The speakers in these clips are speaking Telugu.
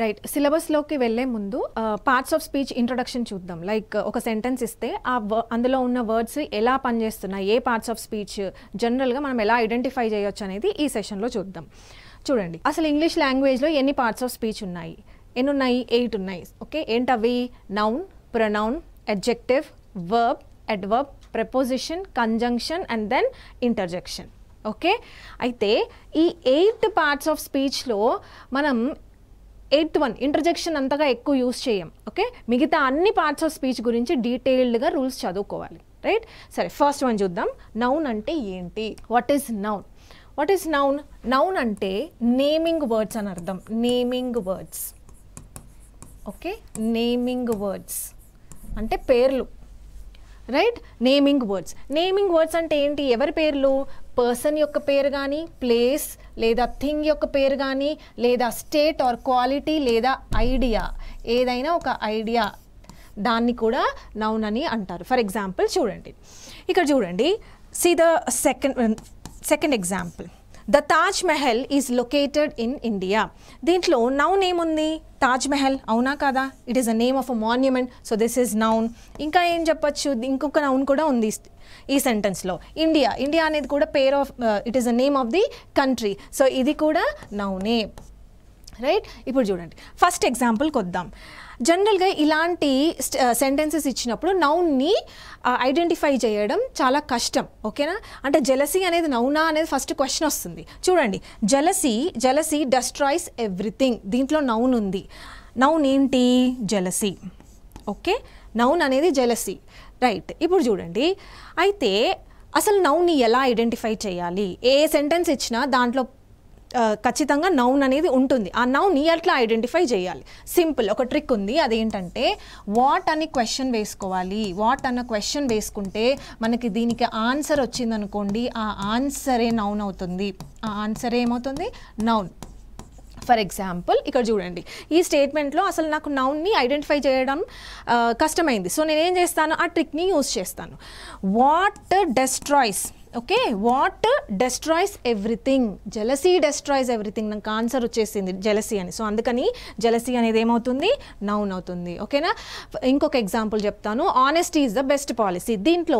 రైట్, సిలబస్లోకి వెళ్ళే ముందు పార్ట్స్ ఆఫ్ స్పీచ్ ఇంట్రొడక్షన్ చూద్దాం. లైక్ ఒక సెంటెన్స్ ఇస్తే అందులో ఉన్న వర్డ్స్ ఎలా పనిచేస్తున్నాయి, ఏ పార్ట్స్ ఆఫ్ స్పీచ్ జనరల్గా మనం ఎలా ఐడెంటిఫై చేయొచ్చు అనేది ఈ సెషన్లో చూద్దాం. చూడండి, అసలు ఇంగ్లీష్ లాంగ్వేజ్లో ఎన్ని పార్ట్స్ ఆఫ్ స్పీచ్ ఉన్నాయి? ఎన్ని ఉన్నాయి? 8 ఉన్నాయి. ఓకే, ఏంటవి? Noun, pronoun, adjective, verb, adverb, preposition, conjunction and then interjection. Okay, అయితే ఈ 8 పార్ట్స్ ఆఫ్ స్పీచ్లో మనం 8th వన్ ఇంటర్జెక్షన్ అంతగా ఎక్కువ యూస్ చేయం. ఓకే, మిగతా అన్ని పార్ట్స్ ఆఫ్ స్పీచ్ గురించి డీటెయిల్డ్గా రూల్స్ చదువుకోవాలి. రైట్, సరే, ఫస్ట్ వన్ చూద్దాం. నౌన్ అంటే ఏంటి? What is noun? What is noun? Noun అంటే నేమింగ్ వర్డ్స్ అని అర్థం. Naming words. Okay, naming words అంటే పేర్లు. Right, naming words. Naming words అంటే ఏంటి? ఎవరి పేర్లు? పర్సన్ యొక్క పేరు కానీ, ప్లేస్ లేదా థింగ్ యొక్క పేరు కానీ, లేదా స్టేట్ ఆర్ క్వాలిటీ లేదా ఐడియా, ఏదైనా ఒక ఐడియా, దాన్ని కూడా నౌన్ అని అంటారు. ఫర్ ఎగ్జాంపుల్ చూడండి, ఇక్కడ చూడండి, see the second example. The Taj Mahal is located in India. దీంట్లో నౌన్ ఏముంది? తాజ్ మహల్, అవునా కదా? It is a name of a monument, so this is noun. ఇంకా ఏం చెప్పచ్చు? ఇంకొక నౌన్ కూడా ఉంది ఈ సెంటెన్స్లో. ఇండియా, ఇండియా అనేది కూడా pair of, it is a name of the country, so ఇది కూడా నౌనే. రైట్, ఇప్పుడు చూడండి, ఫస్ట్ ఎగ్జాంపుల్కి వద్దాం. జనరల్గా ఇలాంటి సెంటెన్సెస్ ఇచ్చినప్పుడు నౌన్ని ఐడెంటిఫై చేయడం చాలా కష్టం. ఓకేనా? అంటే జెలసీ అనేది నౌనా అనేది ఫస్ట్ క్వశ్చన్ వస్తుంది. చూడండి, జెలసీ డెస్ట్రాయ్స్ ఎవ్రీథింగ్, దీంట్లో నౌన్ ఉంది. నౌన్ ఏంటి? జెలసీ. ఓకే, నౌన్ అనేది జెలసీ. రైట్, ఇప్పుడు చూడండి, అయితే అసలు నౌన్ని ఎలా ఐడెంటిఫై చేయాలి? ఏ సెంటెన్స్ ఇచ్చినా దాంట్లో ఖచ్చితంగా నౌన్ అనేది ఉంటుంది. ఆ నౌన్ని ఎట్లా ఐడెంటిఫై చేయాలి? సింపుల్, ఒక ట్రిక్ ఉంది. అదేంటంటే వాట్ అని క్వశ్చన్ వేసుకోవాలి. వాట్ అన్న క్వశ్చన్ వేసుకుంటే మనకి దీనికి ఆన్సర్ వచ్చిందనుకోండి, ఆ ఆన్సరే నౌన్ అవుతుంది. ఆ ఆన్సర్ ఏమవుతుంది? నౌన్. ఫర్ ఎగ్జాంపుల్ ఇక్కడ చూడండి, ఈ స్టేట్మెంట్లో అసలు నాకు నౌన్ని ఐడెంటిఫై చేయడం కష్టమైంది. సో నేనేం చేస్తాను? ఆ ట్రిక్ని యూజ్ చేస్తాను. What destroys. Okay, what destroys everything. Jealousy destroys everything. నాకు ఆన్సర్ వచ్చేసింది జెలసీ అని. సో అందుకని జెలసీ అనేది ఏమవుతుంది? నౌన్ అవుతుంది. ఓకేనా? ఇంకొక ఎగ్జాంపుల్ చెప్తాను. Honesty is the best policy. దీంట్లో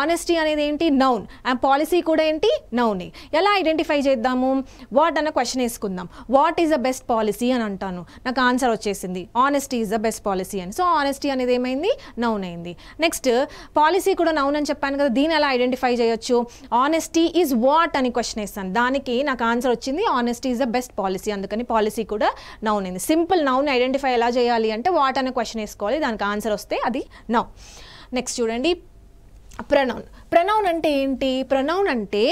ఆనెస్టీ అనేది ఏంటి? నౌన్. అండ్ పాలసీ కూడా ఏంటి? నౌనే. ఎలా ఐడెంటిఫై చేద్దాము? వాట్ అన్న క్వశ్చన్ వేసుకుందాం. What is the best policy అని అంటాను, నాకు ఆన్సర్ వచ్చేసింది honesty is the best policy అని. సో ఆనెస్టీ అనేది ఏమైంది? నౌన్ అయింది. నెక్స్ట్ పాలసీ కూడా నౌన్ అని చెప్పాను కదా, దీన్ని ఎలా ఐడెంటిఫై చేయొచ్చు? ఆనెస్టీ ఈజ్ వాట్ అని క్వశ్చన్ వేస్తాను, దానికి నాకు ఆన్సర్ వచ్చింది honesty is the best policy, అందుకని పాలసీ కూడా నౌన్ అయింది. సింపుల్, నౌన్ ఐడెంటిఫై ఎలా చేయాలి అంటే వాట్ అనే క్వశ్చన్ వేసుకోవాలి, దానికి ఆన్సర్ వస్తే అది నౌన్. నెక్స్ట్ చూడండి, ప్రొనౌన్. ప్రొనౌన్ అంటే ఏంటి? ప్రొనౌన్ అంటే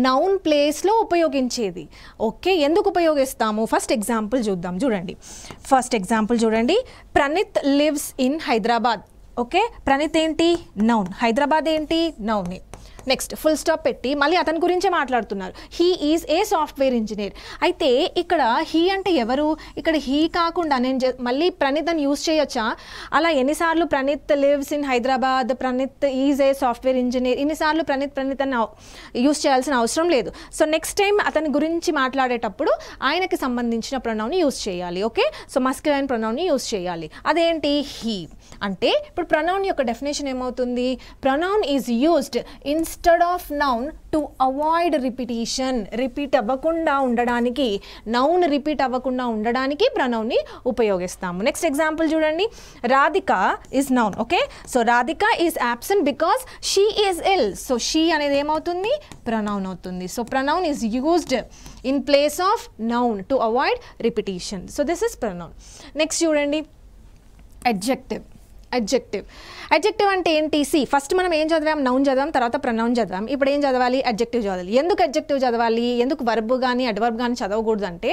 నౌన్ ప్లేస్లో ఉపయోగించేది. ఓకే, ఎందుకు ఉపయోగిస్తాము? ఫస్ట్ ఎగ్జాంపుల్ చూద్దాం. చూడండి, ఫస్ట్ ఎగ్జాంపుల్ చూడండి. Praneeth lives in Hyderabad. Okay, Praneeth ఏంటి? నౌన్. హైదరాబాద్ ఏంటి? నౌనే. నెక్స్ట్ ఫుల్ స్టాప్ పెట్టి మళ్ళీ అతని గురించే మాట్లాడుతున్నారు. He is a software engineer. అయితే ఇక్కడ హీ అంటే ఎవరు? ఇక్కడ హీ కాకుండా నేను మళ్ళీ ప్రణీత్ అని యూజ్ చేయొచ్చా? అలా ఎన్నిసార్లు Praneeth lives in Hyderabad, Praneeth is a software engineer, ఇన్నిసార్లు ప్రణీత్ అని యూజ్ చేయాల్సిన అవసరం లేదు. సో నెక్స్ట్ టైం అతని గురించి మాట్లాడేటప్పుడు ఆయనకి సంబంధించిన ప్రొనౌన్ని యూజ్ చేయాలి. ఓకే, సో మస్క్యులైన్ ప్రొనౌన్ని యూజ్ చేయాలి. అదేంటి? హీ. అంటే ఇప్పుడు ప్రొనౌన్ యొక్క డెఫినేషన్ ఏమవుతుంది? Pronoun is used instead of noun to avoid repetition. Repeat అవ్వకుండా ఉండడానికి, నౌన్ రిపీట్ అవ్వకుండా ఉండడానికి ప్రొనౌన్ని ఉపయోగిస్తాము. నెక్స్ట్ ఎగ్జాంపుల్ చూడండి. Radhika is noun. Okay, so Radhika is absent because she is ill. So she అనేది ఏమవుతుంది? ప్రొనౌన్ అవుతుంది. So pronoun is used in place of noun to avoid repetition. So this is pronoun. Next చూడండి, అడ్జెక్టివ్. అడ్జెక్టివ్ అంటే ఏంటి? ఫస్ట్ మనం ఏం చదివాం? నౌన్ చదివాం, తర్వాత ప్రొనౌన్ చదివాం. ఇప్పుడు ఏం చదవాలి? అడ్జెక్టివ్ చదవాలి. ఎందుకు అడ్జెక్టివ్ చదవాలి? ఎందుకు వర్బ్ కానీ అడ్వర్బ్ కానీ చదవకూడదు అంటే,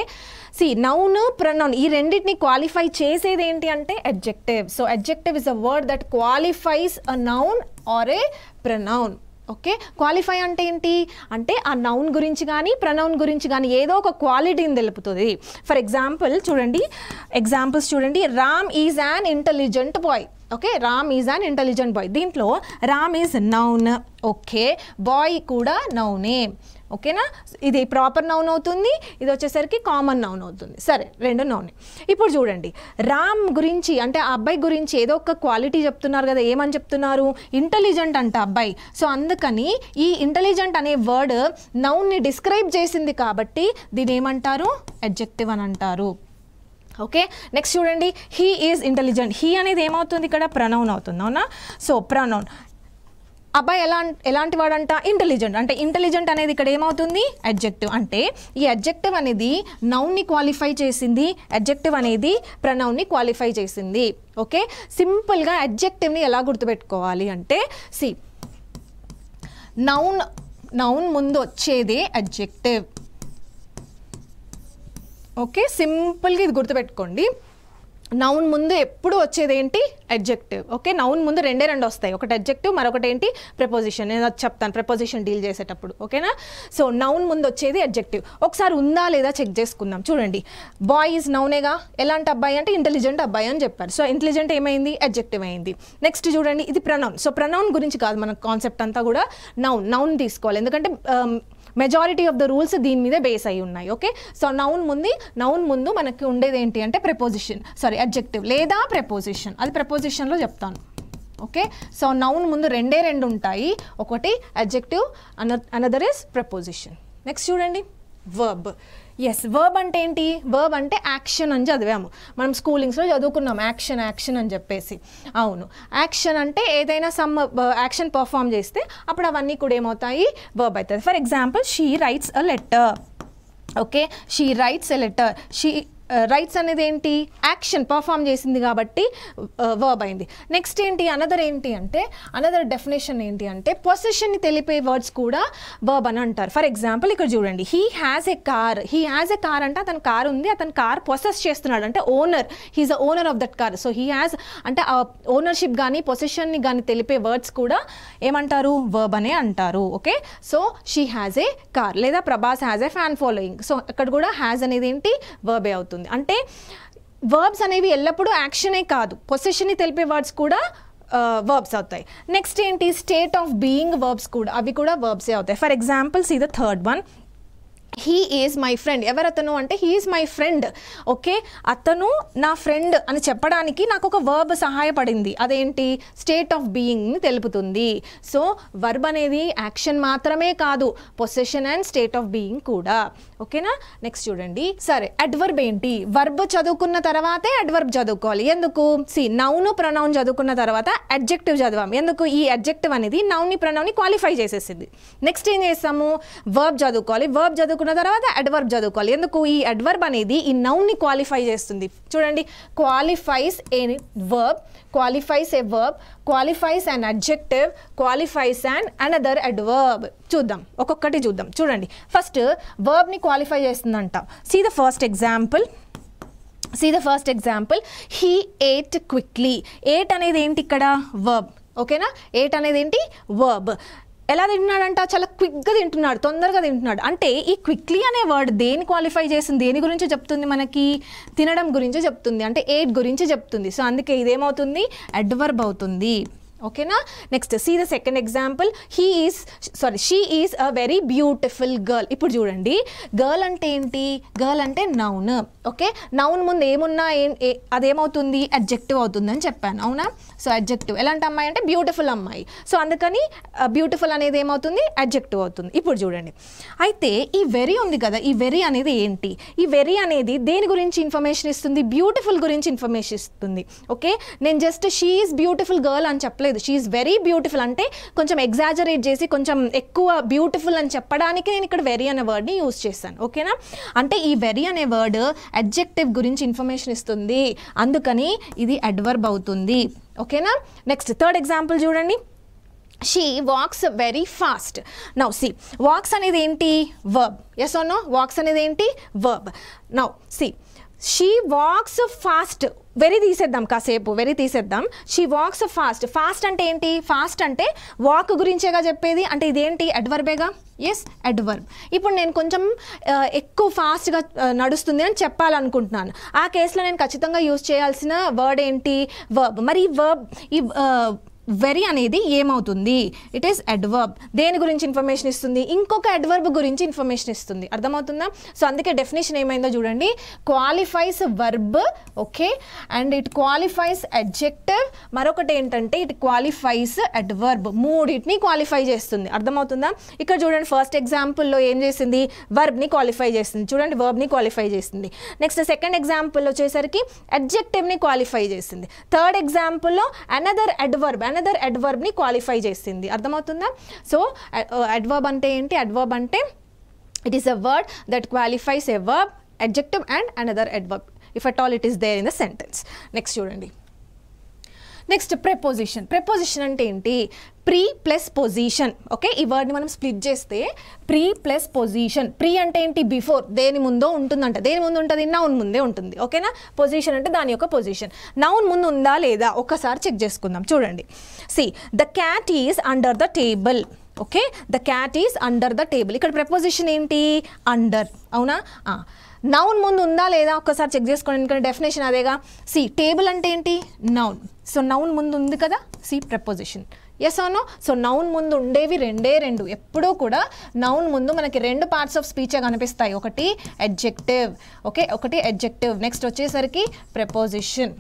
నౌన్ ప్రొనౌన్ ఈ రెండింటిని క్వాలిఫై చేసేది ఏంటి అంటే adjective. So adjective is a word that qualifies a noun are A pronoun. Okay, qualify అంటే ఏంటి అంటే ఆ నౌన్ గురించి కానీ ప్రొనౌన్ గురించి కానీ ఏదో ఒక క్వాలిటీని తెలుపుతుంది. ఫర్ ఎగ్జాంపుల్ చూడండి, ఎగ్జాంపుల్స్ చూడండి. Ram is an intelligent boy. Okay, Ram is an intelligent boy. దీంట్లో Ram is noun, okay, boy కూడా నౌనే, ఓకేనా. ఇది ప్రాపర్ నౌన్ అవుతుంది, ఇది వచ్చేసరికి కామన్ నౌన్ అవుతుంది. సరే, రెండు నౌనే. ఇప్పుడు చూడండి, రామ్ గురించి అంటే ఆ అబ్బాయి గురించి ఏదో ఒక క్వాలిటీ చెప్తున్నారు కదా, ఏమని చెప్తున్నారు, ఇంటెలిజెంట్ అంట అబ్బాయి. సో అందుకని ఈ ఇంటెలిజెంట్ అనే వర్డ్ నౌన్ని డిస్క్రైబ్ చేసింది కాబట్టి దీని ఏమంటారు, అడ్జెక్టివ్ అని అంటారు. ఓకే, నెక్స్ట్ చూడండి, హీ ఈజ్ ఇంటెలిజెంట్. హీ అనేది ఏమవుతుంది ఇక్కడ, ప్రనౌన్ అవుతుంది, అవునా. సో ప్రనౌన్, అబ్బాయి ఎలాంటి వాడంట, ఇంటెలిజెంట్. అంటే ఇంటెలిజెంట్ అనేది ఇక్కడ ఏమవుతుంది, అడ్జెక్టివ్. అంటే ఈ అడ్జెక్టివ్ అనేది నౌన్ని క్వాలిఫై చేసింది, అడ్జెక్టివ్ అనేది ప్రనౌన్ని క్వాలిఫై చేసింది. ఓకే, సింపుల్గా అడ్జెక్టివ్ని ఎలా గుర్తుపెట్టుకోవాలి అంటే, సి నౌన్ ముందు వచ్చేదే అడ్జెక్టివ్. ఓకే, సింపుల్గా ఇది గుర్తుపెట్టుకోండి, నౌన్ ముందు ఎప్పుడు వచ్చేది ఏంటి, అడ్జెక్టివ్. ఓకే, నౌన్ ముందు రెండే వస్తాయి, ఒకటి అడ్జెక్టివ్, మరొకటి ఏంటి, ప్రపోజిషన్. నేను అది చెప్తాను ప్రపోజిషన్ డీల్ చేసేటప్పుడు, ఓకేనా. సో నౌన్ ముందు వచ్చేది అడ్జెక్టివ్. ఒకసారి ఉందా లేదా చెక్ చేసుకుందాం. చూడండి, బాయ్ ఈజ్ నౌనేగా, ఎలాంటి అబ్బాయి అంటే ఇంటెలిజెంట్ అబ్బాయి అని చెప్పారు. సో ఇంటెలిజెంట్ ఏమైంది, అడ్జెక్టివ్ అయింది. నెక్స్ట్ చూడండి, ఇది ప్రనౌన్. సో ప్రనౌన్ గురించి కాదు మన కాన్సెప్ట్ అంతా కూడా, నౌన్ తీసుకోవాలి, ఎందుకంటే మెజారిటీ ఆఫ్ ద రూల్స్ దీని మీదే బేస్ అయి ఉన్నాయి. ఓకే, సో నౌన్ ముందు మనకి ఉండేది ఏంటి అంటే ప్రెపోజిషన్, సారీ అడ్జెక్టివ్ లేదా ప్రెపోజిషన్. అది ప్రెపోజిషన్లో చెప్తాను. ఓకే, సో నౌన్ ముందు రెండే ఉంటాయి, ఒకటి adjective, another is preposition. Next చూడండి, వర్బ్. ఎస్, వర్బ్ అంటే ఏంటి, వర్బ్ అంటే యాక్షన్ అని చదివాము మనం స్కూలింగ్స్లో చదువుకున్నాం, యాక్షన్ అని చెప్పేసి. అవును, యాక్షన్ అంటే ఏదైనా సమ్ యాక్షన్ పర్ఫామ్ చేస్తే అప్పుడు అవన్నీ కూడా ఏమవుతాయి, వర్బ్ అవుతుంది. For example, she rights a letter. Okay, she rights a letter. She rights అనేది ఏంటి, యాక్షన్ పర్ఫామ్ చేసింది కాబట్టి వర్బ్ అయింది. నెక్స్ట్ ఏంటి, అనదర్ డెఫినేషన్ ఏంటి అంటే పొసెషన్ని తెలిపే వర్డ్స్ కూడా వర్బ్ అని అంటారు. ఫర్ ఎగ్జాంపుల్ ఇక్కడ చూడండి, he has a car. He has a car అంటే అతను కార్ ఉంది, అతను కార్ పొసెస్ చేస్తున్నాడు అంటే owner, he is the owner of that car. So he has అంటే ఆ ఓనర్షిప్ కానీ పొసెషన్ని కానీ తెలిపే వర్డ్స్ కూడా ఏమంటారు, వర్బ్ అనే అంటారు. Okay, so she has a car, లేదా Prabhas has a fan following. So అక్కడ కూడా హ్యాస్ అనేది ఏంటి, వర్బే అవుతుంది. అంటే వర్బ్స్ అనేవి ఎల్లప్పుడూ యాక్షనే కాదు, పొసెషన్ని తెలిపే వర్డ్స్ కూడా వర్బ్స్ అవుతాయి. నెక్స్ట్ ఏంటి, స్టేట్ ఆఫ్ బీయింగ్ వర్బ్స్ కూడా, అవి కూడా వర్బ్సే అవుతాయి. For example see the third one, he is my friend. ఎవరతను అంటే he is my friend. Okay, అతను నా ఫ్రెండ్ అని చెప్పడానికి నాకు ఒక వర్బ్ సహాయపడింది, అదేంటి, స్టేట్ ఆఫ్ బీయింగ్ని తెలుపుతుంది. సో వర్బ్ అనేది యాక్షన్ మాత్రమే కాదు, possession and state of being కూడా. ఓకేనా, నెక్స్ట్ చూడండి, సరే అడ్వర్బ్ ఏంటి, వర్బ్ చదువుకున్న తర్వాతే అడ్వర్బ్ చదువుకోవాలి. ఎందుకు, సి నౌన్ ప్రనౌన్ చదువుకున్న తర్వాత అడ్జెక్టివ్ చదివాం. ఎందుకు, ఈ అడ్జెక్టివ్ అనేది నౌన్ని ప్రనౌన్ని క్వాలిఫై చేసేసింది. నెక్స్ట్ ఏం చేస్తాము, వర్బ్ చదువుకోవాలి. వర్బ్ చదువుకున్న తర్వాత అడ్వర్బ్ చదువుకోవాలి. ఎందుకు, ఈ అడ్వర్బ్ అనేది ఈ నౌన్ని క్వాలిఫై చేస్తుంది. చూడండి, qualifies A verb, qualifies A verb, qualifies an adjective, qualifies an another adverb. చూద్దాం, ఒక్కొక్కటి చూద్దాం. చూడండి, ఫస్ట్ వర్బ్ని క్వాలిఫై చేస్తుందంట. See the first example, he ate quickly. ate అనేది ఏంటి ఇక్కడ, వర్బ్. ఓకేనా, ate అనేది ఏంటి, వర్బ్. ఎలా తింటున్నాడంట, చాలా క్విక్గా తింటున్నాడు, తొందరగా తింటున్నాడు. అంటే ఈ క్విక్లీ అనే వర్డ్ దేని క్వాలిఫై చేస్తుంది, దేని గురించి చెప్తుంది, మనకి తినడం గురించి చెప్తుంది, అంటే ఏట్ గురించి చెప్తుంది. సో అందుకే ఇదేమవుతుంది, అడ్వర్బ్ అవుతుంది. ఓకేనా, next see the second example, she is a very beautiful girl. ఇప్పుడు చూడండి, గర్ల్ అంటే ఏంటి, గర్ల్ అంటే నౌన్. ఓకే, నౌన్ ముందు ఏమున్నా అదేమవుతుంది, అడ్జెక్టివ్ అవుతుంది అని చెప్పాను, అవునా. సో అడ్జెక్టివ్, ఎలాంటి అమ్మాయి అంటే బ్యూటిఫుల్ అమ్మాయి. సో అందుకని బ్యూటిఫుల్ అనేది ఏమవుతుంది, అడ్జెక్టివ్ అవుతుంది. ఇప్పుడు చూడండి, అయితే ఈ వెరీ ఉంది కదా, ఈ వెరీ అనేది ఏంటి, ఈ వెరీ అనేది దేని గురించి ఇన్ఫర్మేషన్ ఇస్తుంది, బ్యూటిఫుల్ గురించి ఇన్ఫర్మేషన్ ఇస్తుంది. ఓకే, నేను just she is beautiful girl అని చెప్పలేదు, షీ ఈజ్ వెరీ బ్యూటిఫుల్ అంటే కొంచెం ఎగ్జాజరేట్ చేసి కొంచెం ఎక్కువ బ్యూటిఫుల్ అని చెప్పడానికి నేను ఇక్కడ వెరీ అనే వర్డ్ని యూజ్ చేశాను. ఓకేనా, అంటే ఈ వెరీ అనే వర్డ్ అడ్జెక్టివ్ గురించి ఇన్ఫర్మేషన్ ఇస్తుంది, అందుకని ఇది అడ్వర్బ్ అవుతుంది. ఓకేనా, నెక్స్ట్ థర్డ్ ఎగ్జాంపుల్ చూడండి, she walks very fast. Now see, walks అనేది ఏంటి, verb. Yes or no, walks అనేది ఏంటి, verb. Now see, she walks fast, very తీసేద్దాం కాసేపు, వెరీ తీసేద్దాం. She walks fast. ఫాస్ట్ అంటే ఏంటి? ఫాస్ట్ అంటే వాక్ గురించేగా చెప్పేది, అంటే ఇదేంటి? అడ్వర్బేగా. Yes, adverb. ఇప్పుడు నేను కొంచెం ఎక్కువ ఫాస్ట్గా నడుస్తుంది అని చెప్పాలనుకుంటున్నాను. ఆ కేసులో నేను ఖచ్చితంగా యూజ్ చేయాల్సిన వర్డ్ ఏంటి? వర్బ్. మరి ఈ వర్బ్, ఈ వెరీ అనేది ఏమవుతుంది? It is adverb. దేని గురించి ఇన్ఫర్మేషన్ ఇస్తుంది? ఇంకొక అడ్వర్బ్ గురించి ఇన్ఫర్మేషన్ ఇస్తుంది. అర్థమవుతుందా? సో అందుకే డెఫినేషన్ ఏమైందో చూడండి. Qualifies verb, okay, and it qualifies adjective. మరొకటి ఏంటంటే ఇట్ క్వాలిఫైస్ అడ్వర్బ్. మూడింటిని క్వాలిఫై చేస్తుంది. అర్థమవుతుందా? ఇక్కడ చూడండి, ఫస్ట్ ఎగ్జాంపుల్లో ఏం చేసింది? వర్బ్ని క్వాలిఫై చేస్తుంది. చూడండి, వర్బ్ని క్వాలిఫై చేసింది. నెక్స్ట్ సెకండ్ ఎగ్జాంపుల్ వచ్చేసరికి అడ్జెక్టివ్ని క్వాలిఫై చేసింది. థర్డ్ ఎగ్జాంపుల్లో అనదర్ అడ్వర్బ్ని క్వాలిఫై చేసింది. అర్థమవుతుందా? సో అడ్వర్బ్ అంటే ఏంటి? అడ్వర్బ్ అంటే it is a word that qualifies a verb, adjective and another adverb if at all it is there in the sentence. Next చూడండి, నెక్స్ట్ ప్రెపోజిషన్. ప్రెపోజిషన్ అంటే ఏంటి? Pre plus position. ఓకే, ఈ వర్డ్ని మనం స్ప్లిట్ చేస్తే ప్రీ ప్లస్ పొజిషన్. ప్రీ అంటే ఏంటి? బిఫోర్, దేని ముందో ఉంటుందంట. దేని ముందు ఉంటుంది? నౌన్ ముందే ఉంటుంది. ఓకేనా? పొజిషన్ అంటే దాని యొక్క పొజిషన్. నౌన్ ముందు ఉందా లేదా ఒక్కసారి చెక్ చేసుకుందాం. చూడండి, see the cat is under the table. Okay, the cat is under the table. ఇక్కడ ప్రెపోజిషన్ ఏంటి? అండర్. అవునా? నౌన్ ముందు ఉందా లేదా ఒక్కసారి చెక్ చేసుకోండి, ఎందుకంటే డెఫినేషన్ అదేగా. సి టేబుల్ అంటే ఏంటి? నౌన్. సో నౌన్ ముందు ఉంది కదా, see preposition. Yes or no? So noun ముందు ఉండేవి రెండు. ఎప్పుడూ కూడా నౌన్ ముందు మనకి రెండు పార్ట్స్ ఆఫ్ స్పీచే కనిపిస్తాయి. ఒకటి అడ్జెక్టివ్, ఓకే, ఒకటి అడ్జెక్టివ్. నెక్స్ట్ వచ్చేసరికి ప్రెపోజిషన్.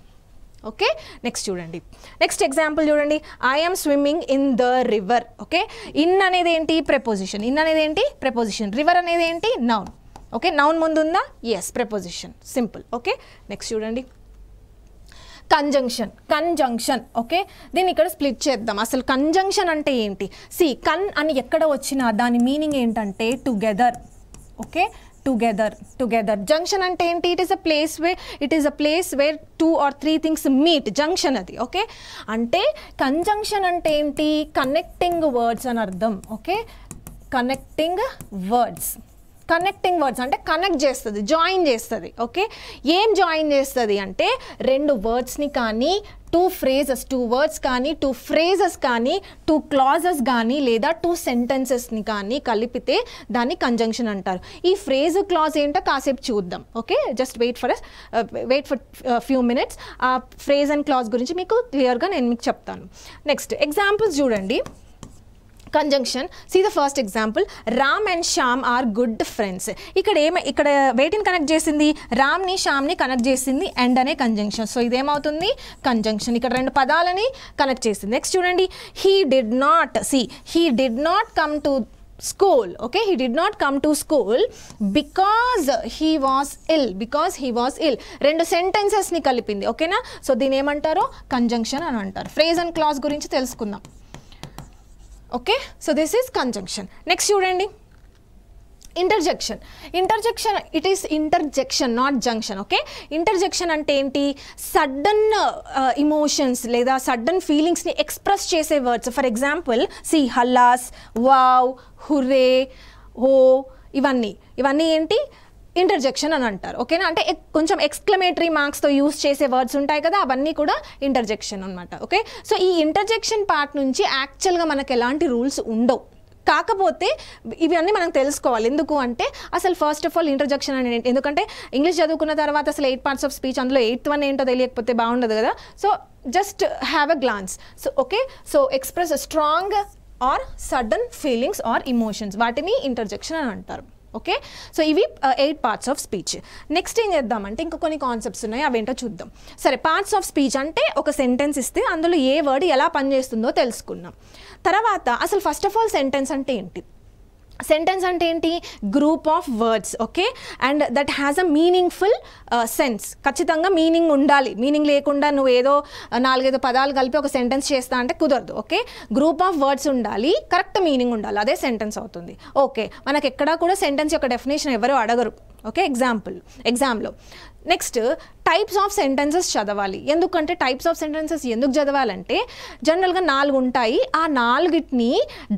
ఓకే, నెక్స్ట్ చూడండి, నెక్స్ట్ ఎగ్జాంపుల్ చూడండి. I am swimming in the river. Okay, in అనేది ఏంటి? ప్రెపోజిషన్. ఇన్ అనేది ఏంటి? ప్రెపోజిషన్. రివర్ అనేది ఏంటి? నౌన్. ఓకే, నౌన్ ముందు ఉందా? Yes, preposition. Simple. Okay, next చూడండి, కంజంక్షన్. కంజంక్షన్, ఓకే, దీన్ని ఇక్కడ స్ప్లిట్ చేద్దాం. అసలు కంజంక్షన్ అంటే ఏంటి? సి కన్ అని ఎక్కడ వచ్చినా దాని మీనింగ్ ఏంటంటే టుగెదర్. Okay, together. జంక్షన్ అంటే ఏంటి? It is a place where 2 or 3 things meet. Junction అది. ఓకే, అంటే కంజంక్షన్ అంటే ఏంటి? కనెక్టింగ్ వర్డ్స్ అని అర్థం. ఓకే, కనెక్టింగ్ వర్డ్స్ అంటే కనెక్ట్ చేస్తుంది, జాయిన్ చేస్తుంది. ఓకే, ఏం జాయిన్ చేస్తుంది అంటే రెండు వర్డ్స్ని కానీ, 2 words కానీ, 2 phrases కానీ, 2 clauses కానీ, లేదా 2 sentencesని కానీ కలిపితే దాన్ని కంజంక్షన్ అంటారు. ఈ ఫ్రేజ్ క్లాజ్ ఏంటో కాసేపు చూద్దాం. Okay, just wait for few minutes. ఆ ఫ్రేజ్ అండ్ క్లాజ్ గురించి మీకు క్లియర్గా నేను మీకు చెప్తాను. నెక్స్ట్ ఎగ్జాంపుల్స్ చూడండి. Conjunction. See the first example. Ram and Shyam are good friends. ఇక్కడ వేటిని కనెక్ట్ చేసింది? రామ్ని శ్యామ్ని కనెక్ట్ చేసింది అండ్ అనే కంజంక్షన్. సో ఇదేమవుతుంది? కంజంక్షన్. ఇక్కడ రెండు పదాలని కనెక్ట్ చేసింది. నెక్స్ట్ చూడండి, he did not come to school. Okay, he did not come to school because he was ill. రెండు సెంటెన్సెస్ ని కలిపింది. ఓకేనా? సో దీని ఏమంటారు? కంజంక్షన్ అని అంటారు. ఫ్రేజ్ అండ్ క్లాజ్ గురించి తెలుసుకుందాం. Okay, so this is conjunction. Next చూడండి, interjection. It is interjection, not junction. Okay, interjection అంటే ఏంటి? సడన్ ఇమోషన్స్ లేదా సడన్ ఫీలింగ్స్ని ఎక్స్ప్రెస్ చేసే words. For example, see alas, wow, hurray, ho, ఇవన్నీ ఏంటి? ఇంటర్జెక్షన్ అని అంటారు. ఓకేనా? అంటే కొంచెం ఎక్స్క్లమేటరీ మార్క్స్తో యూస్ చేసే వర్డ్స్ ఉంటాయి కదా, అవన్నీ కూడా ఇంటర్జెక్షన్ అనమాట. ఓకే, సో ఈ ఇంటర్జెక్షన్ పార్ట్ నుంచి యాక్చువల్గా మనకు ఎలాంటి రూల్స్ ఉండవు. కాకపోతే ఇవన్నీ మనం తెలుసుకోవాలి. ఎందుకు అంటే అసలు ఫస్ట్ ఆఫ్ ఆల్ ఇంటర్జెక్షన్ అని, ఎందుకంటే ఇంగ్లీష్ చదువుకున్న తర్వాత అసలు 8 parts ఆఫ్ స్పీచ్, అందులో 8th one ఏంటో తెలియకపోతే బాగుండదు కదా. So just have a glance. So okay, so express strong or sudden feelings or emotions, వాటిని ఇంటర్జెక్షన్ అని అంటారు. ఓకే, సో ఇవి 8 parts ఆఫ్ స్పీచ్. నెక్స్ట్ ఏం చేద్దామంటే ఇంకా కొన్ని కాన్సెప్ట్స్ ఉన్నాయి, అవేంటో చూద్దాం. సరే, పార్ట్స్ ఆఫ్ స్పీచ్ అంటే ఒక సెంటెన్స్ ఇస్తే అందులో ఏ వర్డ్ ఎలా పనిచేస్తుందో తెలుసుకున్నాం. తర్వాత అసలు ఫస్ట్ ఆఫ్ ఆల్ సెంటెన్స్ అంటే ఏంటి? సెంటెన్స్ అంటే ఏంటి? Group of words. Okay, and that has a meaningful sense. ఖచ్చితంగా మీనింగ్ ఉండాలి. మీనింగ్ లేకుండా నువ్వు ఏదో 4-5 పదాలు కలిపి ఒక సెంటెన్స్ చేస్తా అంటే కుదరదు. ఓకే, గ్రూప్ ఆఫ్ వర్డ్స్ ఉండాలి, కరెక్ట్ మీనింగ్ ఉండాలి, అదే సెంటెన్స్ అవుతుంది. ఓకే, మనకు ఎక్కడా కూడా సెంటెన్స్ యొక్క డెఫినేషన్ ఎవరు అడగరు. ఓకే, ఎగ్జామ్లో. నెక్స్ట్ టైప్స్ ఆఫ్ సెంటెన్సెస్ చదవాలి. ఎందుకంటే టైప్స్ ఆఫ్ సెంటెన్సెస్ ఎందుకు చదవాలంటే జనరల్గా 4 ఉంటాయి. ఆ 4టిని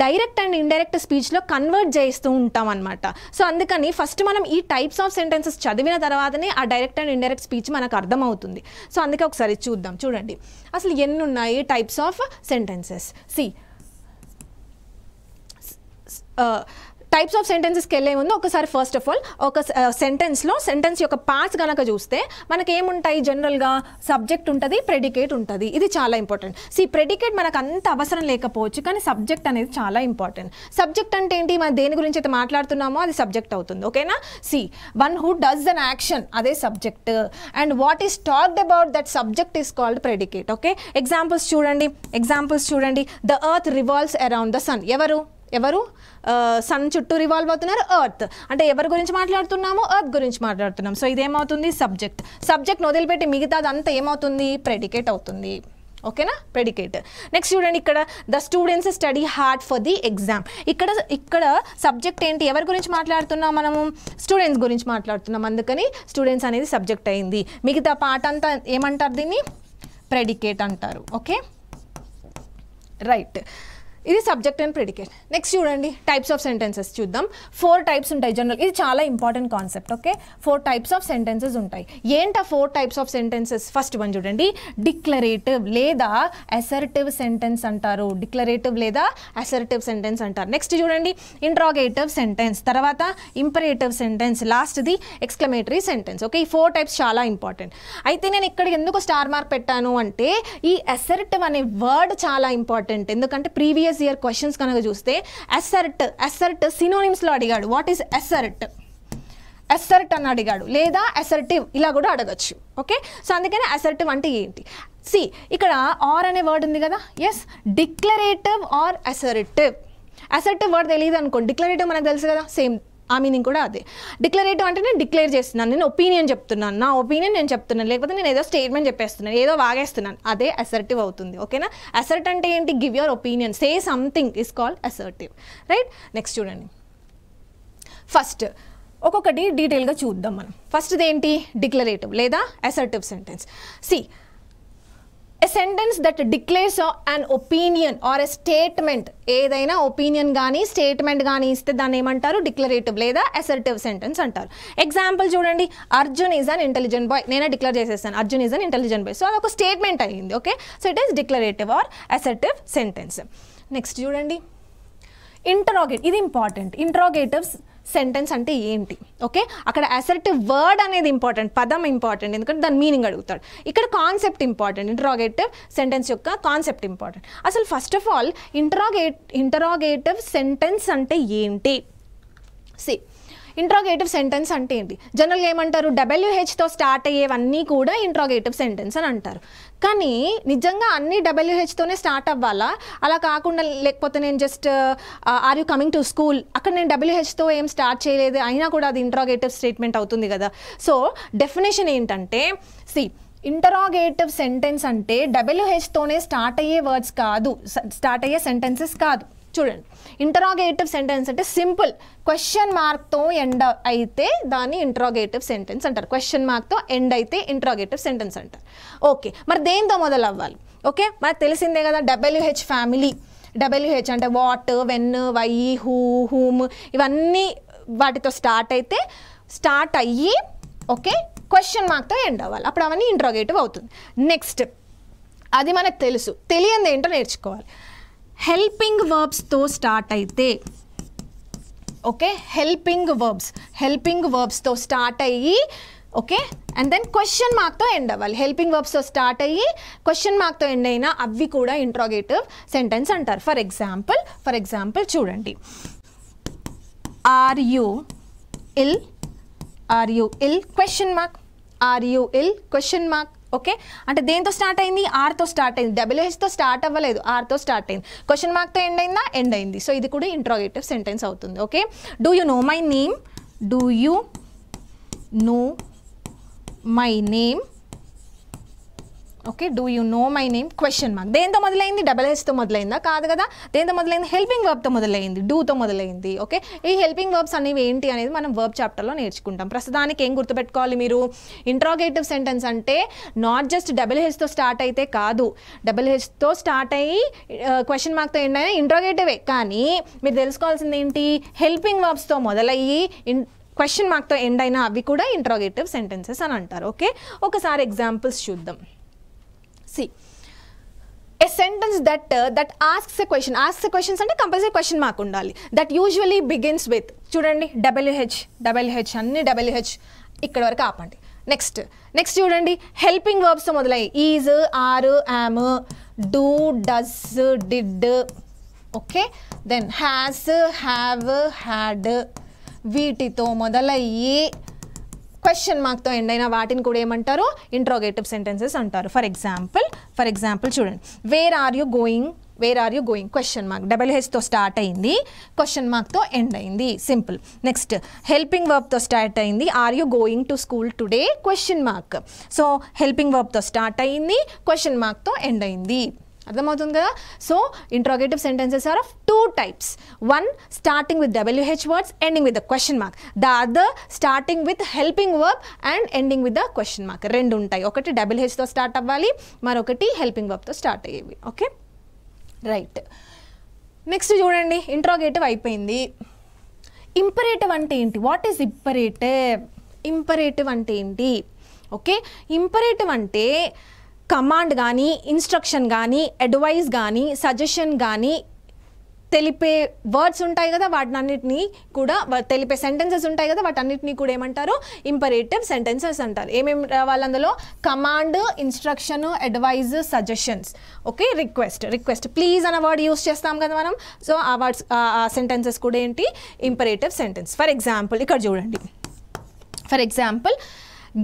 డైరెక్ట్ అండ్ ఇండైరెక్ట్ స్పీచ్లో కన్వర్ట్ చేస్తూ ఉంటాం అనమాట. సో అందుకని ఫస్ట్ మనం ఈ టైప్స్ ఆఫ్ సెంటెన్సెస్ చదివిన తర్వాతనే ఆ డైరెక్ట్ అండ్ ఇండైరెక్ట్ స్పీచ్ మనకు అర్థమవుతుంది. సో అందుకే ఒకసారి చూద్దాం. చూడండి అసలు ఎన్ని ఉన్నాయి types of sentences. Types of సెంటెన్సెస్కి వెళ్ళే ముందు ఒకసారి ఫస్ట్ ఆఫ్ ఆల్ ఒక సెంటెన్స్ యొక్క పార్ట్స్ కనుక చూస్తే మనకి ఏముంటాయి, జనరల్గా సబ్జెక్ట్ ఉంటుంది, ప్రెడికేట్ ఉంటుంది. ఇది చాలా ఇంపార్టెంట్. ప్రెడికేట్ మనకు అంత అవసరం లేకపోవచ్చు, కానీ సబ్జెక్ట్ అనేది చాలా ఇంపార్టెంట్. సబ్జెక్ట్ అంటే ఏంటి, మనం దేని గురించి అయితే మాట్లాడుతున్నామో అది సబ్జెక్ట్ అవుతుంది. ఓకేనా? One who does an action, అదే subject. And what is talked about that subject is called predicate. Okay, examples చూడండి. The earth revolves around the sun. ఎవరు సన్ చుట్టూ రివాల్వ్ అవుతున్నారు? ఎర్త్. అంటే ఎవరి గురించి మాట్లాడుతున్నాము? ఎర్త్ గురించి మాట్లాడుతున్నాం. సో ఇదేమవుతుంది? సబ్జెక్ట్ వదిలిపెట్టి మిగతాదంతా ఏమవుతుంది? ప్రెడికేట్ అవుతుంది. ఓకేనా? ప్రెడికేట్. నెక్స్ట్ చూడండి, ఇక్కడ the students study hard for the exam. ఇక్కడ సబ్జెక్ట్ ఏంటి, ఎవరి గురించి మాట్లాడుతున్నాం? మనము స్టూడెంట్స్ గురించి మాట్లాడుతున్నాం, అందుకని స్టూడెంట్స్ అనేది సబ్జెక్ట్ అయింది. మిగతా పార్ట్ అంతా ఏమంటారు? దీన్ని ప్రెడికేట్ అంటారు. Okay, right. ఇది సబ్జెక్ట్ అండ్ ప్రెడికేట్. నెక్స్ట్ చూడండి, టైప్స్ ఆఫ్ సెంటెన్సెస్ చూద్దాం. 4 టైప్స్ ఉంటాయి జనరల్. ఇది చాలా important concept. Okay, 4 types of sentences ఉంటాయి. ఏంటా 4 types of sentences? First one చూడండి, డిక్లరేటివ్ లేదా అసర్టివ్ సెంటెన్స్ అంటారు. నెక్స్ట్ చూడండి, ఇంట్రాగేటివ్ సెంటెన్స్, తర్వాత ఇంపరేటివ్ సెంటెన్స్, లాస్ట్ది ఎక్స్క్లమేటరీ సెంటెన్స్. ఓకే, ఈ 4 టైప్స్ చాలా ఇంపార్టెంట్. అయితే నేను ఇక్కడ ఎందుకు స్టార్ మార్క్ పెట్టాను అంటే ఈ అసర్టివ్ అనే వర్డ్ చాలా ఇంపార్టెంట్. ఎందుకంటే ప్రీవియస్ ఇయర్ క్వశ్చన్స్ కనుక చూస్తే అసర్ట్ సినోనిమ్స్లో అడిగాడు. వాట్ ఈస్ అసర్ట్ అని అడిగాడు, లేదా అసర్టివ్ ఇలా కూడా అడగచ్చు. ఓకే, సో అందుకని అసర్టివ్ అంటే ఏంటి? ఇక్కడ ఆర్ అనే వర్డ్ ఉంది కదా. Yes, declarative or assertive. Assertive word తెలియదు అనుకోండి, డిక్లరేటివ్ మనకు తెలుసు కదా, సేమ్ ఆ మీనింగ్ కూడా అదే. డిక్లరేటివ్ అంటే నేను డిక్లేర్ చేస్తున్నాను, నేను ఒపీనియన్ చెప్తున్నాను, నా ఒపీనియన్ నేను చెప్తున్నాను, లేకపోతే నేను ఏదో స్టేట్మెంట్ చెప్పేస్తున్నాను, ఏదో వాగేస్తున్నాను, అదే అసర్టివ్ అవుతుంది. ఓకేనా? అసర్ట్ అంటే ఏంటి? Give your opinion, say something is called assertive. Right? Next చూడండి, ఫస్ట్ ఒక్కొక్కటి డీటెయిల్గా చూద్దాం మనం. ఫస్ట్ది ఏంటి? డిక్లరేటివ్ లేదా assertive sentence. A sentence that declares an opinion or a statement, ఏదైనా ఒపీనియన్ కానీ స్టేట్మెంట్ కానీ ఇస్తే దాన్ని ఏమంటారు? డిక్లరేటివ్ లేదా అసర్టివ్ సెంటెన్స్ అంటారు. ఎగ్జాంపుల్ చూడండి, Arjun is an intelligent boy. నేనే డిక్లేర్ చేసేస్తాను Arjun is an intelligent boy. So అదొక స్టేట్మెంట్ అయ్యింది. Okay, so it is declarative or assertive sentence. Next చూడండి, ఇంటరాగేట్. ఇది ఇంపార్టెంట్. ఇంటరాగేటివ్ సెంటెన్స్ అంటే ఏంటి? ఓకే, అక్కడ అసర్టివ్ వర్డ్ అనేది ఇంపార్టెంట్, పదం ఇంపార్టెంట్, ఎందుకంటే దాని మీనింగ్ అడుగుతాడు. ఇక్కడ కాన్సెప్ట్ ఇంపార్టెంట్. ఇంటరాగేటివ్ సెంటెన్స్ యొక్క కాన్సెప్ట్ ఇంపార్టెంట్. అసలు first of all interrogative sentence అంటే ఏంటి? ఇంట్రాగేటివ్ సెంటెన్స్ అంటే ఏంటి? జనరల్గా ఏమంటారు? WHతో స్టార్ట్ అయ్యేవన్నీ కూడా ఇంట్రాగేటివ్ సెంటెన్స్ అని అంటారు. కానీ నిజంగా అన్ని WHతోనే స్టార్ట్ అవ్వాలా? అలా కాకుండా లేకపోతే నేను just are you coming to school, అక్కడ నేను WHతో ఏం స్టార్ట్ చేయలేదు, అయినా కూడా అది ఇంట్రాగేటివ్ స్టేట్మెంట్ అవుతుంది కదా. సో డెఫినేషన్ ఏంటంటే, ఇంటరాగేటివ్ సెంటెన్స్ అంటే WHతోనే స్టార్ట్ అయ్యే వర్డ్స్ కాదు, స్టార్ట్ అయ్యే సెంటెన్సెస్ కాదు. చూడండి, ఇంటరాగేటివ్ సెంటెన్స్ అంటే సింపుల్ క్వశ్చన్ మార్క్తో ఎండ్ అయితే దాన్ని ఇంటరాగేటివ్ సెంటెన్స్ అంటారు. క్వశ్చన్ మార్క్తో ఎండ్ అయితే ఇంటరాగేటివ్ సెంటెన్స్ అంటారు. ఓకే, మరి దేంతో మొదలు అవ్వాలి? ఓకే, మనకు తెలిసిందే కదా, WH ఫ్యామిలీ. WH అంటే what, when, why, who, whom, ఇవన్నీ వాటితో స్టార్ట్ అయ్యి ఓకే క్వశ్చన్ మార్క్తో ఎండ్ అవ్వాలి. అప్పుడు అవన్నీ ఇంటరాగేటివ్ అవుతుంది. నెక్స్ట్, అది మనకు తెలుసు, తెలియంది ఏంటో నేర్చుకోవాలి. హెల్పింగ్ వర్బ్స్తో స్టార్ట్ అయితే, ఓకే, హెల్పింగ్ వర్బ్స్తో స్టార్ట్ అయ్యి ఓకే, అండ్ దెన్ క్వశ్చన్ మార్క్తో ఎండ్ అవ్వాలి. హెల్పింగ్ వర్బ్స్తో స్టార్ట్ అయ్యి క్వశ్చన్ మార్క్తో ఎండ్ అయినా అవి కూడా ఇంట్రాగేటివ్ సెంటెన్స్ అంటారు. ఫర్ ఎగ్జాంపుల్ చూడండి, are you ill question mark, are you ill question mark. Okay, అంటే దేంతో స్టార్ట్ అయింది? ఆర్తో స్టార్ట్ అయింది. WHతో స్టార్ట్ అవ్వలేదు, ఆర్తో స్టార్ట్ అయింది. క్వశ్చన్ మార్క్తో ఎండ్ అయిందా? ఎండ్ అయింది. సో ఇది కూడా ఇంట్రాగేటివ్ సెంటెన్స్ అవుతుంది. Okay, do you know my name, do you know my name, okay, do you know my name question mark. దేంతో మొదలైంది? డబల్ హెచ్తో మొదలైందా? కాదు కదా. దేంతో మొదలైంది? హెల్పింగ్ వర్బ్తో మొదలైంది, డూతో మొదలైంది. ఓకే, ఈ హెల్పింగ్ వర్బ్స్ అనేవి ఏంటి అనేది మనం వర్బ్ చాప్టర్లో నేర్చుకుంటాం. ప్రస్తుతానికి ఏం గుర్తుపెట్టుకోవాలి మీరు? ఇంట్రాగేటివ్ సెంటెన్స్ అంటే నాట్ జస్ట్ డబుల్ హెచ్తో స్టార్ట్ అయితే కాదు, డబుల్ హెచ్తో స్టార్ట్ అయ్యి క్వశ్చన్ మార్క్తో ఎండ్ అయినా ఇంట్రాగేటివే. కానీ మీరు తెలుసుకోవాల్సింది ఏంటి? హెల్పింగ్ వర్బ్స్తో మొదలయ్యి క్వశ్చన్ మార్క్తో ఎండ్ అయినా అవి కూడా ఇంట్రాగేటివ్ సెంటెన్సెస్ అని అంటారు. ఓకే, ఒకసారి ఎగ్జాంపుల్స్ చూద్దాం. See, a sentence that asks a question. Asks a questions అంటే కంపల్సరీ క్వశ్చన్ మార్క్ ఉండాలి. దట్ యూజువలీ బిగిన్స్ విత్, చూడండి, డబ్ల్యూహెచ్ అన్ని డబ్ల్యూహెచ్ ఇక్కడ వరకు ఆపండి. నెక్స్ట్ చూడండి, హెల్పింగ్ వర్బ్స్తో మొదలయ్యి is, are, am, do, does, did. Okay, then has, have, had, వీటితో మొదలయ్యి క్వశ్చన్ మార్క్తో ఎండ్ అయిన వాటిని కూడా ఏమంటారు? ఇంట్రాగేటివ్ సెంటెన్సెస్ అంటారు. ఫర్ ఎగ్జాంపుల్ చూడండి, where are you going question mark, double హెచ్తో స్టార్ట్ అయింది, క్వశ్చన్ మార్క్తో ఎండ్ అయింది, సింపుల్. నెక్స్ట్ హెల్పింగ్ వర్బ్తో స్టార్ట్ అయింది, are you going to school today question mark. So helping వర్బ్తో స్టార్ట్ అయింది, క్వశ్చన్ మార్క్తో ఎండ్ అయింది. అర్థమవుతుంది కదా. So interrogative sentences are of two types. One starting with WH words ending with the question mark, the other starting with helping verb and ending with the question mark. రెండు ఉంటాయి, ఒకటి WHతో స్టార్ట్ అవ్వాలి, మరొకటి హెల్పింగ్ వర్బ్తో స్టార్ట్ అయ్యేవి. Okay, right. నెక్స్ట్ చూడండి, ఇంట్రాగేటివ్ అయిపోయింది. ఇంపరేటివ్ అంటే ఏంటి? వాట్ ఈజ్ ఇంపరేటివ్ అంటే ఏంటి? ఓకే, ఇంపరేటివ్ అంటే కమాండ్ కానీ, ఇన్స్ట్రక్షన్ కానీ, అడ్వైస్ కానీ, సజెషన్ కానీ తెలిపే వర్డ్స్ ఉంటాయి కదా, వాటినన్నిటినీ కూడా తెలిపే సెంటెన్సెస్ ఉంటాయి కదా, వాటన్నిటినీ కూడా ఏమంటారు? ఇంపరేటివ్ సెంటెన్సెస్ అంటారు. ఏమేమి రావాలి అందులో? Command, instruction, advice, suggestions. Okay, request please అన్న వర్డ్ యూస్ చేస్తాం కదా మనం. సో ఆ వర్డ్స్, ఆ సెంటెన్సెస్ కూడా ఏంటి? Imperative sentence. ఫర్ ఎగ్జాంపుల్ ఇక్కడ చూడండి,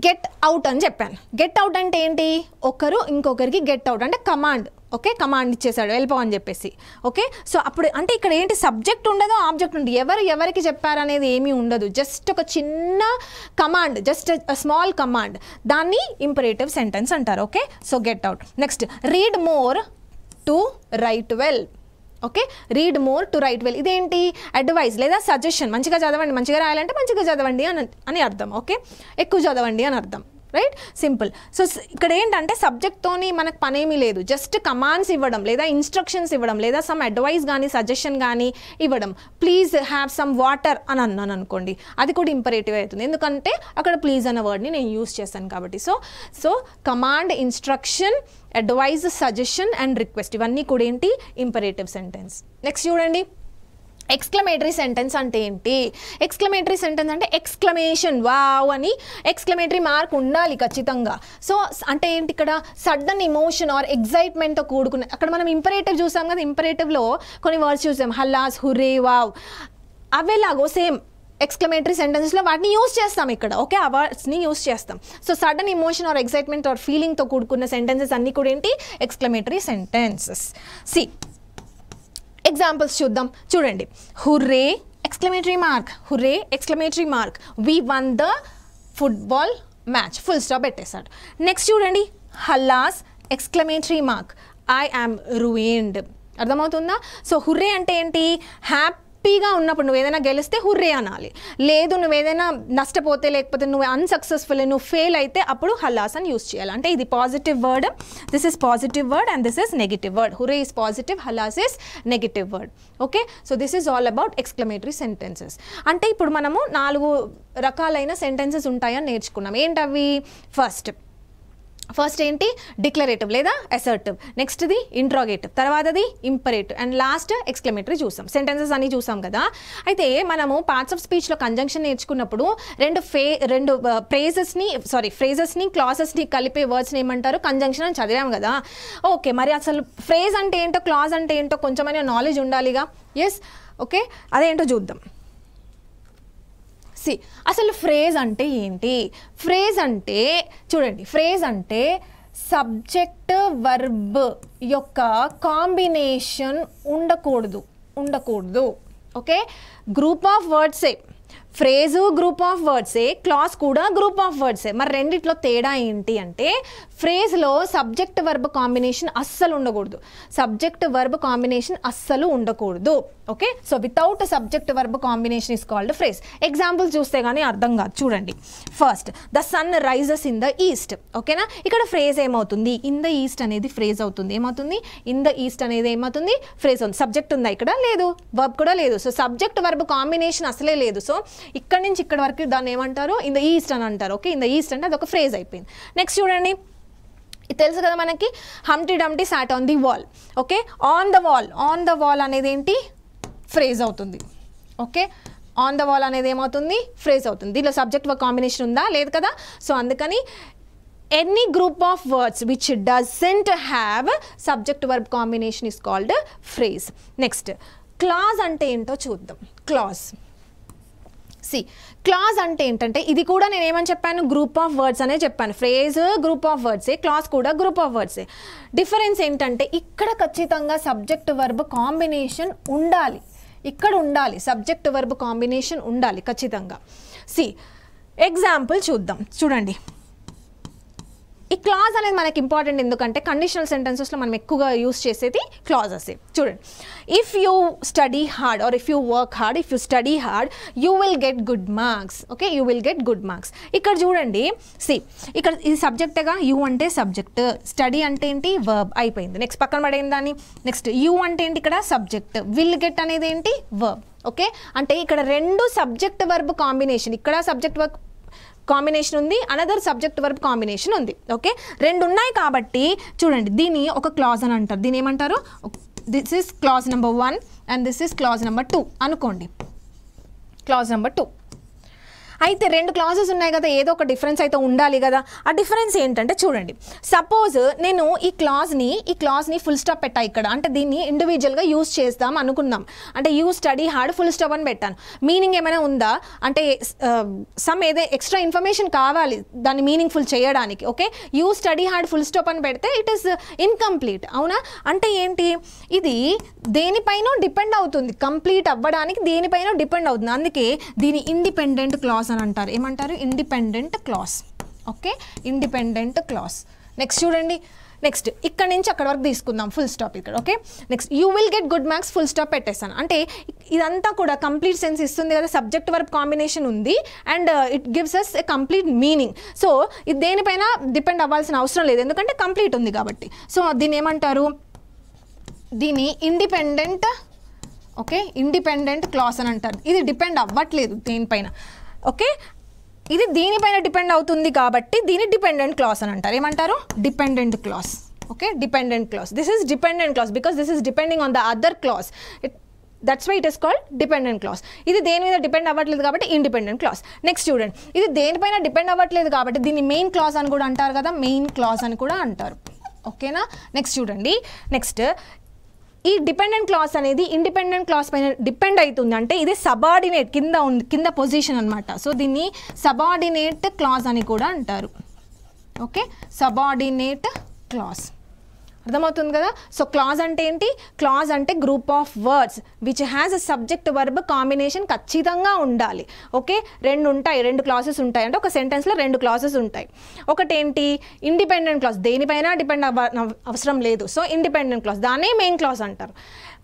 గెట్ అవుట్ అని చెప్పాను. గెట్ అవుట్ అంటే ఏంటి? ఒకరు ఇంకొకరికి గెట్ అవుట్ అంటే కమాండ్. ఓకే, కమాండ్ ఇచ్చేసాడు వెళ్ళిపో అని చెప్పేసి. ఓకే, సో అప్పుడు అంటే ఇక్కడ ఏంటి? సబ్జెక్ట్ ఉండదు, ఆబ్జెక్ట్ ఉండదు, ఎవరికి చెప్పారనేది ఏమీ ఉండదు, జస్ట్ ఒక చిన్న కమాండ్, జస్ట్ స్మాల్ కమాండ్, దాన్ని ఇంపరేటివ్ సెంటెన్స్ అంటారు. Okay, so get out. Next read more to right well. Okay, read more to right well, ఇదేంటి? అడ్వైస్ లేదా సజెషన్. మంచిగా చదవండి, మంచిగా రాయాలంటే మంచిగా చదవండి అని అర్థం. ఓకే, ఎక్కువ చదవండి అని అర్థం. Right, simple. సో ఇక్కడ ఏంటంటే సబ్జెక్ట్తోని మనకు పనేమీ లేదు, జస్ట్ కమాండ్స్ ఇవ్వడం లేదా ఇన్స్ట్రక్షన్స్ ఇవ్వడం లేదా సమ్ అడ్వైస్ కానీ సజెషన్ కానీ ఇవ్వడం. ప్లీజ్ హ్యావ్ సమ్ వాటర్ అని అన్నాను అనుకోండి, అది కూడా ఇంపరేటివ్ అవుతుంది, ఎందుకంటే అక్కడ ప్లీజ్ అన్న వర్డ్ని నేను యూస్ చేశాను కాబట్టి. So command, instruction, advice, suggestion and request, ఇవన్నీ కూడా ఏంటి? Imperative sentence. నెక్స్ట్ చూడండి, ఎక్స్క్లమేటరీ సెంటెన్స్ అంటే ఏంటి? ఎక్స్క్లమేటరీ సెంటెన్స్ అంటే ఎక్స్క్లమేషన్, వావ్ అని ఎక్స్క్లమేటరీ మార్క్ ఉండాలి ఖచ్చితంగా. సో అంటే ఏంటి? ఇక్కడ సడన్ ఇమోషన్ ఆర్ ఎగ్జైట్మెంట్తో కూడుకున్న, అక్కడ మనం ఇంపరేటివ్ చూసాం కదా, ఇంపరేటివ్లో కొన్ని వర్డ్స్ చూసాం, హల్లాస్, హుర్రే, వావ్, అవేలాగో సేమ్ ఎక్స్క్లమేటరీ సెంటెన్సెస్లో వాటిని యూస్ చేస్తాం ఇక్కడ. ఓకే, ఆ వర్డ్స్ని యూస్ చేస్తాం. So sudden emotion or excitement or ఫీలింగ్తో కూడుకున్న సెంటెన్సెస్ అన్నీ కూడా ఏంటి? Exclamatory sentences. సి ఎగ్జాంపుల్స్ చూద్దాం. చూడండి, hurray exclamatory mark, hurray exclamatory mark, we won the football match, full stop పెట్టేశాడు. నెక్స్ట్ చూడండి, alas exclamatory mark, I am ruined. అర్థమవుతుందా? సో హుర్రే అంటే ఏంటి? హ్యాపీగా ఉన్నప్పుడు, నువ్వు ఏదైనా గెలిస్తే హుర్రే అనాలి, లేదు నువ్వు ఏదైనా నష్టపోతే లేకపోతే నువ్వు అన్సక్సెస్ఫుల్, నువ్వు ఫెయిల్ అయితే అప్పుడు హల్లాస్ అని యూస్ చేయాలి. అంటే ఇది positive word, this is positive word and this is negative word. Hurray is positive, alas is negative word. Okay, so this is all about exclamatory sentences. అంటే ఇప్పుడు మనము 4 రకాలైన సెంటెన్సెస్ ఉంటాయని నేర్చుకున్నాం. ఏంటవి? ఫస్ట్ ఏంటి? డిక్లరేటివ్ లేదా అసర్టివ్, నెక్స్ట్ది ఇంట్రాగేటివ్, తర్వాతది ఇంపరేటివ్ అండ్ లాస్ట్ ఎక్స్క్లమేటరీ చూసాం. సెంటెన్సెస్ అన్ని చూసాం కదా. అయితే మనము పార్ట్స్ ఆఫ్ స్పీచ్లో కంజంక్షన్ నేర్చుకున్నప్పుడు రెండు ఫ్రేజెస్ని క్లాసెస్ని కలిపే వర్డ్స్ని ఏమంటారు? కంజంక్షన్ అని చదివాం కదా. ఓకే, మరి అసలు ఫ్రేజ్ అంటే ఏంటో, క్లాజ్ అంటే ఏంటో కొంచెమైనా నాలెడ్జ్ ఉండాలిగా. ఎస్, ఓకే, అదేంటో చూద్దాం. అసలు ఫ్రేజ్ అంటే ఏంటి? ఫ్రేజ్ అంటే చూడండి, ఫ్రేజ్ అంటే సబ్జెక్ట్ వర్బ్ యొక్క కాంబినేషన్ ఉండకూడదు. ఓకే, గ్రూప్ ఆఫ్ వర్డ్సే ఫ్రేజు గ్రూప్ ఆఫ్ వర్డ్సే, క్లాజ్ కూడా గ్రూప్ ఆఫ్ వర్డ్సే. మరి రెండిట్లో తేడా ఏంటి అంటే ఫ్రేజ్లో సబ్జెక్ట్ వర్బ్ కాంబినేషన్ అస్సలు ఉండకూడదు. సబ్జెక్ట్ వర్బ్ కాంబినేషన్ అస్సలు ఉండకూడదు. Okay, so without subject verb combination is called phrase. Example చూస్తే కానీ అర్థం కాదు. చూడండి, first the sun rises in the east. ఓకేనా, ఇక్కడ ఫ్రేజ్ ఏమవుతుంది? ఇన్ ద ఈస్ట్ అనేది ఫ్రేజ్ అవుతుంది. ఏమవుతుంది? ఇన్ ద ఈస్ట్ అనేది ఏమవుతుంది? ఫ్రేజ్ అవుతుంది. సబ్జెక్ట్ ఉందా ఇక్కడ? లేదు. వర్బ్ కూడా లేదు. సో సబ్జెక్ట్ వర్బ్ కాంబినేషన్ అసలే లేదు. సో ఇక్కడ నుంచి ఇక్కడ వరకు దాన్ని ఏమంటారు? ఇన్ ద ఈస్ట్ అని అంటారు. ఓకే, ఇన్ ద ఈస్ట్ అంటే అదొక ఫ్రేజ్ అయిపోయింది. నెక్స్ట్ చూడండి, ఇది తెలుసు కదా మనకి, Humpty Dumpty sat on the wall. Okay, on the wall. On the wall అనేది ఏంటి? ఫ్రేజ్ అవుతుంది. ఓకే, ఆన్ ద వాల్ అనేది ఏమవుతుంది? ఫ్రేజ్ అవుతుంది. దీనిలో సబ్జెక్ట్ వర్బ్ కాంబినేషన్ ఉందా? లేదు కదా. సో అందుకని any group of words which doesn't have subject verb combination is called phrase. Next, clause అంటే ఏంటో చూద్దాం. క్లాజ్, క్లాజ్ అంటే ఏంటంటే ఇది కూడా నేను ఏమని చెప్పాను? గ్రూప్ ఆఫ్ వర్డ్స్ అనే చెప్పాను. ఫ్రేజ్ గ్రూప్ ఆఫ్ వర్డ్సే, క్లాజ్ కూడా గ్రూప్ ఆఫ్ వర్డ్సే. డిఫరెన్స్ ఏంటంటే ఇక్కడ ఖచ్చితంగా సబ్జెక్ట్ వర్బ్ కాంబినేషన్ ఉండాలి. ఇక్కడ ఉండాలి, సబ్జెక్ట్ వర్బ్ కాంబినేషన్ ఉండాలి ఖచ్చితంగా. ఎగ్జాంపుల్ చూద్దాం. చూడండి, ఈ క్లాజ్ అనేది మనకి ఇంపార్టెంట్ ఎందుకంటే కండిషనల్ సెంటెన్సెస్లో మనం ఎక్కువగా యూస్ చేసేది క్లాజెస్. చూడండి, if you study hard or if you work hard, if you study hard you will get good marks. Okay, you will get good marks. ఇక్కడ చూడండి, ఇక్కడ ఇది సబ్జెక్టేగా, యూ అంటే సబ్జెక్ట్, స్టడీ అంటే ఏంటి? వర్బ్. అయిపోయింది. నెక్స్ట్ పక్కన పడేది దాన్ని. నెక్స్ట్ యూ అంటే ఏంటి? ఇక్కడ సబ్జెక్ట్. విల్ గెట్ అనేది ఏంటి? వర్బ్. ఓకే, అంటే ఇక్కడ రెండు సబ్జెక్ట్ వర్బ్ కాంబినేషన్, ఇక్కడ సబ్జెక్ట్ వర్బ్ కాంబినేషన్ ఉంది, అనదర్ సబ్జెక్ట్ వర్బ్ కాంబినేషన్ ఉంది. ఓకే, రెండు ఉన్నాయి కాబట్టి చూడండి, దీన్ని ఒక క్లాజ్ అని అంటారు. దీని ఏమంటారు? This is clause number 1 and this is clause number 2 అనుకోండి. క్లాజ్ నెంబర్ 2 అయితే రెండు క్లాజెస్ ఉన్నాయి కదా, ఏదో ఒక డిఫరెన్స్ అయితే ఉండాలి కదా. ఆ డిఫరెన్స్ ఏంటంటే చూడండి, సపోజ్ నేను ఈ క్లాజ్ని ఫుల్ స్టాప్ పెట్టా ఇక్కడ, అంటే దీన్ని ఇండివిజువల్గా యూజ్ చేద్దాం అనుకుందాం. అంటే you study hard full stop అని పెట్టాను. మీనింగ్ ఏమైనా ఉందా అంటే ఏదో ఎక్స్ట్రా ఇన్ఫర్మేషన్ కావాలి దాన్ని మీనింగ్ఫుల్ చేయడానికి. Okay, you study hard full stop అని పెడితే ఇట్ ఈస్ ఇన్కంప్లీట్. అవునా, అంటే ఏంటి? ఇది దేనిపైన డిపెండ్ అవుతుంది, కంప్లీట్ అవ్వడానికి దేనిపైన డిపెండ్ అవుతుంది. అందుకే దీని ఇండిపెండెంట్ క్లాజ్ అని అంటారు. ఏమంటారు? Independent clause. Okay, independent clause. Next చూడండి, నెక్స్ట్ ఇక్కడ నుంచి అక్కడ వరకు తీసుకుందాం ఫుల్ స్టాప్ ఇక్కడ. Okay, next you will get good marks full stop పెట్టేస్తాను. అంటే ఇదంతా కూడా కంప్లీట్ సెన్స్ ఇస్తుంది కదా, సబ్జెక్ట్ వర్బ్ కాంబినేషన్ ఉంది and it gives us a complete meaning. So ఇది దేనిపైన డిపెండ్ అవ్వాల్సిన అవసరం లేదు ఎందుకంటే కంప్లీట్ ఉంది కాబట్టి. సో దీన్ని ఏమంటారు? దీన్ని ఇండిపెండెంట్, ఓకే, ఇండిపెండెంట్ క్లాజ్ అని అంటారు. ఇది డిపెండ్ అవ్వట్లేదు దేనిపైన. ఓకే, ఇది దీనిపైన డిపెండ్ అవుతుంది కాబట్టి దీన్ని డిపెండెంట్ క్లాజ్ అని అంటారు. ఏమంటారు? Dependent clause. Okay, dependent clause. This is dependent clause because this is depending on the other clause. That's why it is called dependent clause. ఇది దేని మీద డిపెండ్ అవ్వట్లేదు కాబట్టి ఇండిపెండెంట్ క్లాజ్. నెక్స్ట్ చూడండి, ఇది దేనిపైన డిపెండ్ అవ్వట్లేదు కాబట్టి దీన్ని మెయిన్ క్లాజ్ అని కూడా అంటారు కదా, మెయిన్ క్లాజ్ అని కూడా అంటారు. ఓకేనా, నెక్స్ట్ చూడండి, నెక్స్ట్ ఈ డిపెండెంట్ క్లాజ్ అనేది ఇండిపెండెంట్ క్లాజ్ పైన డిపెండ్ అవుతుంది. అంటే ఇది సబార్డినేట్ కింద పొజిషన్ అనమాట. సో దీన్ని సబార్డినేట్ క్లాజ్ అని కూడా అంటారు. Okay, subordinate clause. అర్థమవుతుంది కదా. సో క్లాజ్ అంటే ఏంటి? క్లాజ్ అంటే group of words which has a subject verb combination ఖచ్చితంగా ఉండాలి. ఓకే, రెండు క్లాసెస్ ఉంటాయి. అంటే ఒక సెంటెన్స్లో రెండు క్లాసెస్ ఉంటాయి. ఒకటేంటి? ఇండిపెండెంట్ క్లాజ్, దేనిపైన డిపెండ్ అవసరం లేదు. సో ఇండిపెండెంట్ క్లాజ్, దాన్నే మెయిన్ క్లాజ్ అంటారు.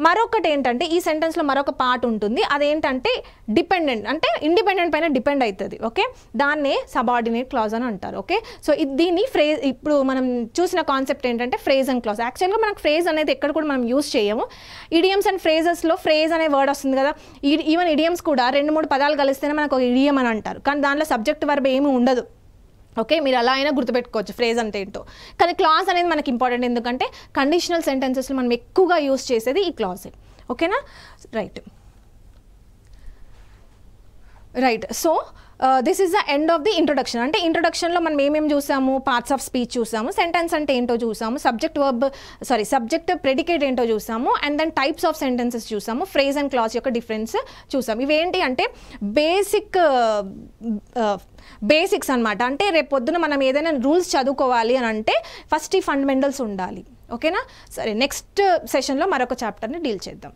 మరొకటి ఏంటంటే ఈ సెంటెన్స్లో మరొక పార్ట్ ఉంటుంది, అదేంటంటే డిపెండెంట్, అంటే ఇండిపెండెంట్ పైన డిపెండ్ అవుతుంది. ఓకే, దాన్నే సబార్డినేట్ క్లాజ్ అని అంటారు. ఓకే, సో దీన్ని ఫ్రేజ్, ఇప్పుడు మనం చూసిన కాన్సెప్ట్ ఏంటంటే ఫ్రేజ్ అండ్ క్లాజ్. యాక్చువల్గా మనకు ఫ్రేజ్ అనేది ఎక్కడ కూడా మనం యూస్ చేయము. ఇడియమ్స్ అండ్ ఫ్రేజెస్లో ఫ్రేజ్ అనే వర్డ్ వస్తుంది కదా, ఈవెన్ ఇడియమ్స్ కూడా 2-3 పదాలు కలిస్తేనే మనకు ఒక ఇడియం అని అంటారు. కానీ దాంట్లో సబ్జెక్ట్ వర్బ్ ఏమీ ఉండదు. ఓకే, మీరు అలా అయినా గుర్తుపెట్టుకోవచ్చు ఫ్రేజ్ అంటే ఏంటో. కానీ క్లాజ్ అనేది మనకి ఇంపార్టెంట్ ఎందుకంటే కండిషనల్ సెంటెన్సెస్లో మనం ఎక్కువగా యూస్ చేసేది ఈ క్లాజ్. ఓకేనా, right. So this is the end of the introduction. అంటే ఇంట్రొడక్షన్లో మనం ఏమేమి చూసాము? పార్ట్స్ ఆఫ్ స్పీచ్ చూసాము, సెంటెన్స్ అంటే ఏంటో చూసాము, సబ్జెక్ట్ ప్రెడికేట్ ఏంటో చూసాము, and then types of sentences చూసాము, ఫ్రేజ్ అండ్ క్లాజ్ యొక్క డిఫరెన్స్ చూసాము. ఇవేంటి అంటే బేసిక్స్ అనమాట. అంటే రేపు పొద్దున మనం ఏదైనా రూల్స్ చదువుకోవాలి అని అంటే ఫస్ట్ ఈ ఫండమెంటల్స్ ఉండాలి. ఓకేనా, సరే, నెక్స్ట్ సెషన్లో మరొక చాప్టర్ని డీల్ చేద్దాం.